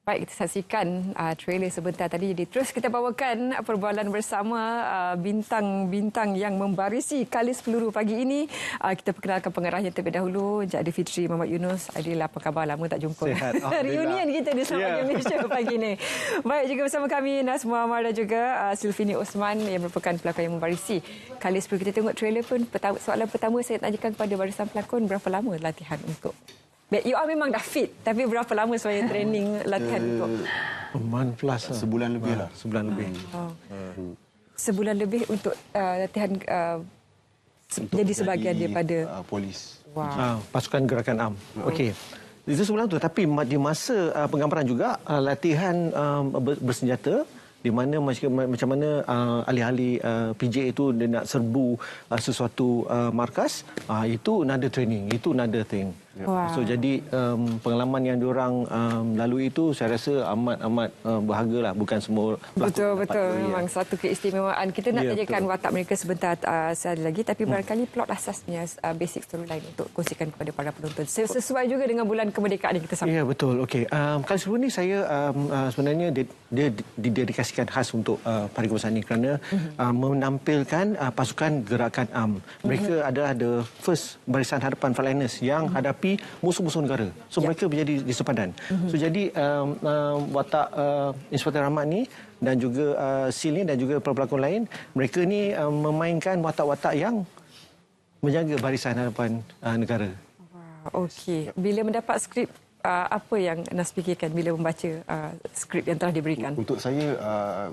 Baik, kita saksikan trailer sebentar tadi. Jadi terus kita bawakan perbualan bersama bintang-bintang yang membarisi Kalis Peluru pagi ini. Kita perkenalkan pengarahnya terlebih dahulu, Encik Aidil Fitri Muhammad Yunus. Aidil, apa khabar? Lama tak jumpa. Sihat. Reunion kita di Selamat Pagi Malaysia pagi ini. Baik, juga bersama kami Nas Muhammad dan juga Silvini Osman yang merupakan pelakon yang membarisi Kalis Peluru. Kita tengok trailer pun. Soalan pertama saya tanyakan kepada barisan pelakon, berapa lama latihan untuk... You are memang dah fit, tapi berapa lama sebenarnya training latihan untuk? Sebulan lebih lah. Sebulan lebih. Sebulan lebih untuk latihan jadi sebahagian daripada polis. Wow. Pasukan Gerakan AM. Okey. Itu sebulan tu, tapi di masa penggambaran juga latihan bersenjata, di mana macam mana ahli-ahli PJ itu dia nak serbu sesuatu markas, itu another training, itu another thing. Wow. So jadi pengalaman yang diorang lalui itu saya rasa amat berhargalah, bukan semua betul memang satu keistimewaan. Kita nak tanyakan watak mereka sebentar sekali lagi, tapi barangkali plot asasnya basic storyline untuk kongsikan kepada para penonton sesuai juga dengan bulan kemerdekaan yang kita sambut. Ya, betul. Okey. Kali sebelum ni saya sebenarnya dia didedikasikan khas untuk Parti Kebangsaan ini kerana menampilkan pasukan Gerakan AM. Mereka adalah the first barisan hadapan frontliners yang hadapi musuh-musuh negara. So mereka menjadi di sepadan. So jadi watak Inspektor Rahmat ni dan juga Sil ni dan juga pelakon lain, mereka ni memainkan watak-watak yang menjaga barisan hadapan negara. Wow, okey. Bila mendapat skrip, apa yang Nas fikirkan bila membaca skrip yang telah diberikan? Untuk saya,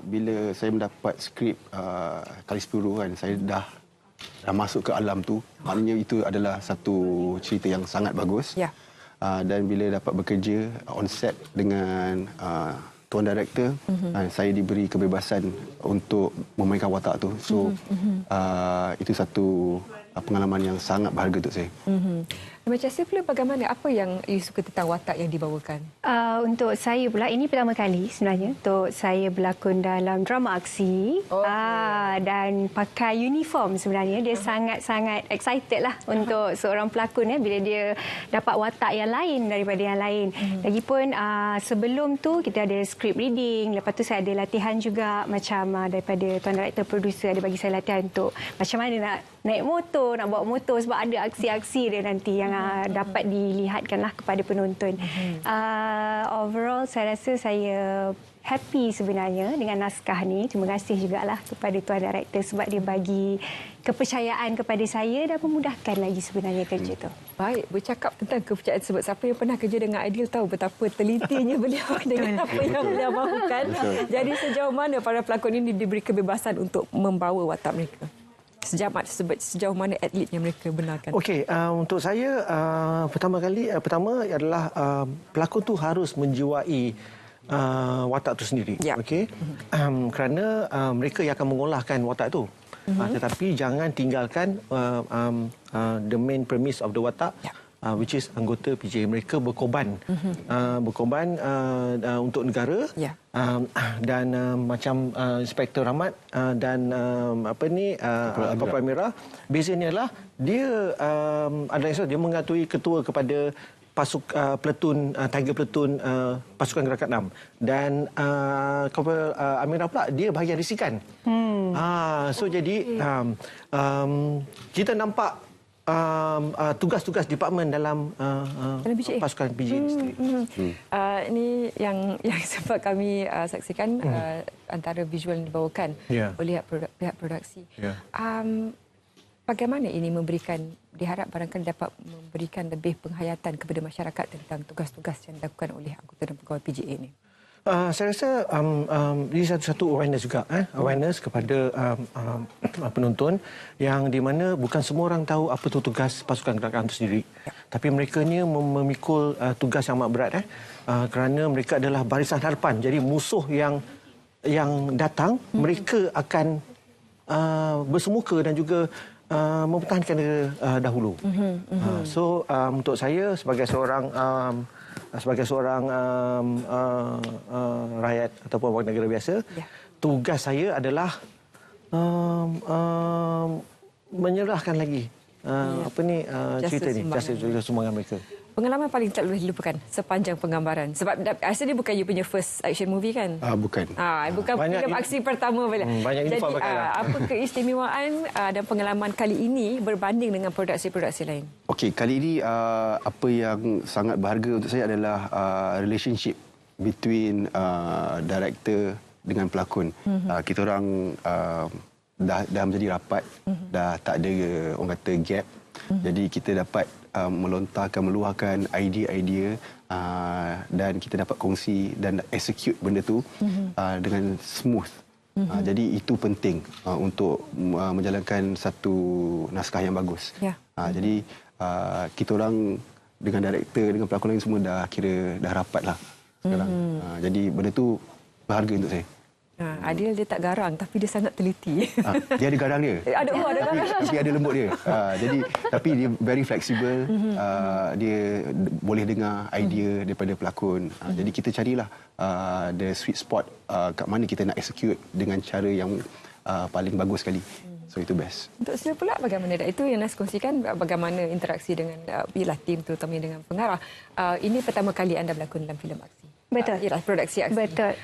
bila saya mendapat skrip Kalis Peluru kan, saya dah masuk ke alam tu. Maknanya itu adalah satu cerita yang sangat bagus. Ya. Dan bila dapat bekerja on set dengan tuan director, saya diberi kebebasan untuk memainkan watak tu. So itu satu pengalaman yang sangat berharga untuk saya. Macam Silvia, bagaimana? Apa yang you suka tentang watak yang dibawakan? Untuk saya pula, ini pertama kali sebenarnya untuk saya berlakon dalam drama aksi. Dan pakai uniform sebenarnya. Dia sangat-sangat excited lah untuk seorang pelakon bila dia dapat watak yang lain daripada yang lain. Lagipun sebelum tu kita ada script reading. Lepas tu saya ada latihan juga macam daripada tuan director producer ada bagi saya latihan untuk macam mana nak naik motor, nak bawa motor sebab ada aksi-aksi dia nanti yang dapat dilihatkanlah kepada penonton. Overall saya rasa saya happy sebenarnya dengan naskah ni. Terima kasih jugalah kepada tuan director sebab dia bagi kepercayaan kepada saya dan memudahkan lagi sebenarnya kerja tu. Baik, bercakap tentang kepercayaan sebab siapa yang pernah kerja dengan Aidil tahu betapa telitinya beliau dengan apa yang beliau mahukan. Jadi sejauh mana para pelakon ini diberi kebebasan untuk membawa watak mereka? Sejauh mana atletnya mereka benarkan? Okey, untuk saya pertama adalah pelakon tu harus menjiwai watak tu sendiri. Okey. Kerana mereka yang akan mengolahkan watak tu. Tetapi jangan tinggalkan the main premise of the watak. Which is anggota PJ. Mereka berkorban untuk negara. Dan macam Inspektor Rahmat dan Kapal Merah, bezanya adalah dia dia mengatui ketua kepada platoon Tiger Platoon pasukan Gerakan 6 dan Kapal Amirah pula dia bahagian risikan. So jadi kita nampak tugas-tugas departmen dalam pasukan PJ sendiri. Ini yang sempat kami saksikan antara visual yang dibawakan oleh pihak produksi. Bagaimana ini diharap barangkali dapat memberikan lebih penghayatan kepada masyarakat tentang tugas-tugas yang dilakukan oleh anggota dan pegawai PJA ini? Saya rasa ini satu awareness juga, awareness kepada penonton yang di mana bukan semua orang tahu apa tu tugas pasukan gerakan itu sendiri. Tapi mereka ni memikul tugas yang amat berat kerana mereka adalah barisan hadapan. Jadi musuh yang datang mereka akan bersemuka dan juga mempertahankan dia dahulu. So untuk saya sebagai seorang rakyat ataupun warga negara biasa, tugas saya adalah menyerahkan lagi cerita ni, jasa sumbangan mereka. Pengalaman paling tak boleh dilupakan sepanjang penggambaran. Sebab rasa dia bukan you punya first action movie kan? Bukan. Bukan filem aksi pertama pula. Banyak Jadi uniform pakai lah. apa keistimewaan dan pengalaman kali ini berbanding dengan produksi-produksi lain? Okey, kali ini apa yang sangat berharga untuk saya adalah relationship between director dengan pelakon. Kita orang dah menjadi rapat, dah tak ada orang kata gap. Jadi kita dapat melontarkan, meluahkan idea-idea dan kita dapat kongsi dan execute benda tu dengan smooth. Jadi itu penting untuk menjalankan satu naskah yang bagus. Ya. Jadi kita orang dengan director, dengan pelakon lain semua dah kira dah rapat lah sekarang. Jadi benda tu berharga untuk saya. Adil dia tak garang tapi dia sangat teliti. Dia ada garang dia. Ada garang. Tapi ada lembut dia. Tapi dia very flexible. Dia boleh dengar idea daripada pelakon. Jadi kita carilah the sweet spot kat mana kita nak execute dengan cara yang paling bagus sekali. So itu best. Untuk Sil pula bagaimana? Itu yang Nas kongsikan bagaimana interaksi dengan tim terutama dengan pengarah. Ini pertama kali anda berlakon dalam filem aksi. Betul. Ialah produksi aksi. Betul.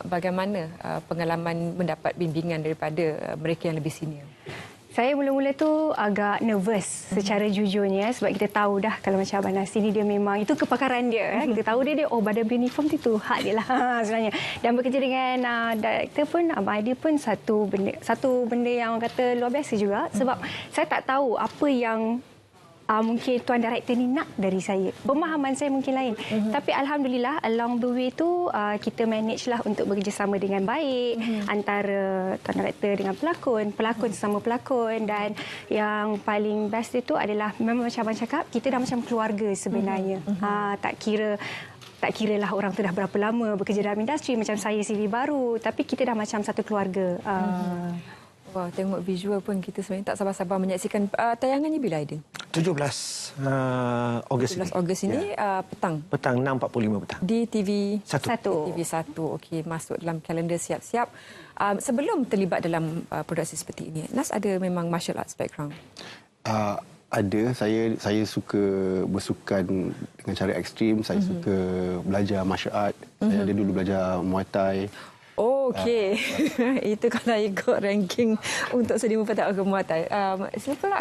Bagaimana pengalaman mendapat bimbingan daripada mereka yang lebih senior? Saya mula-mula tu agak nervous secara jujurnya sebab kita tahu dah kalau macam Abang Nas ni dia memang itu kepakaran dia. Kita tahu dia badan beruniform tu hak dia lah sebenarnya. Dan bekerja dengan director pun Abang Adil pun satu benda yang orang kata luar biasa juga sebab saya tak tahu apa yang mungkin tuan director ni nak dari saya. Pemahaman saya mungkin lain. Tapi Alhamdulillah, along the way tu kita manage lah untuk bekerjasama dengan baik antara tuan director dengan pelakon, pelakon sesama pelakon dan yang paling best itu adalah memang macam Abang cakap, kita dah macam keluarga sebenarnya. Tak kira lah orang tu dah berapa lama bekerja dalam industri macam saya CV baru, tapi kita dah macam satu keluarga. Wah, tengok visual pun kita sebenarnya tak sabar-sabar menyaksikan. Tayangannya bila, Aidil? 17 Ogos 17 Ogos ini petang. Petang 6.45 petang. Di TV 1. TV1. Okey, masuk dalam kalender siap-siap. Sebelum terlibat dalam produksi seperti ini, Nas ada memang martial arts background? Ada. Saya suka bersukan dengan cara ekstrim. Saya suka belajar martial art. Saya ada dulu belajar Muay Thai. Oh, okey. Itu kalau ikut ranking untuk seni mempertahankan ke Muay Thai.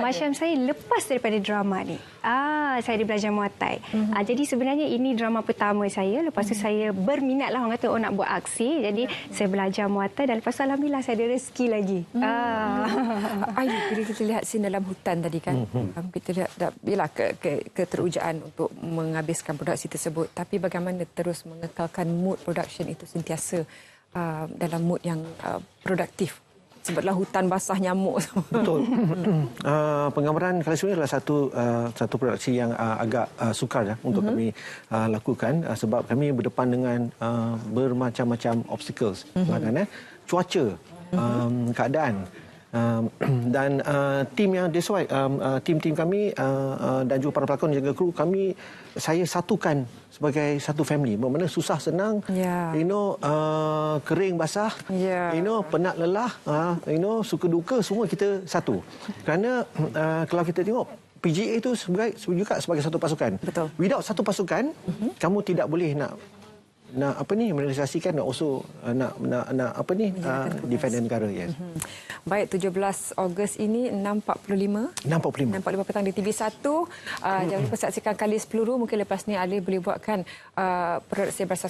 Macam saya lepas daripada drama ni. Saya ada belajar Muay Thai. Jadi sebenarnya ini drama pertama saya. Lepas tu saya berminat lah orang kata nak buat aksi. Jadi saya belajar Muay Thai dan lepas tu alhamdulillah saya ada rezeki lagi. Ayu, bila kita lihat scene dalam hutan tadi kan. Kita lihat yalah keterujaan untuk menghabiskan produksi tersebut. Tapi bagaimana terus mengekalkan mood production itu sentiasa dalam mood yang produktif. Sebablah hutan basah nyamuk. Betul. Penggambaran kali ini adalah satu produksi yang agak sukar untuk kami lakukan sebab kami berdepan dengan bermacam-macam obstacles. Cuaca, keadaan. Dan tim yang that's why tim-tim kami dan juga para pelakon dan juga kru kami saya satukan sebagai satu family. Bermakna susah senang, kering basah, penat lelah, suka duka semua kita satu. Kerana kalau kita tengok PGA itu juga sebagai satu pasukan. Betul. Without satu pasukan, kamu tidak boleh nak merealisasikan defend negara. Baik, 17 Ogos ini 6.45 petang di TV1. Jangan lupa saksikan Kalis Peluru. Mungkin lepas ni Ali boleh buatkan produksi bersama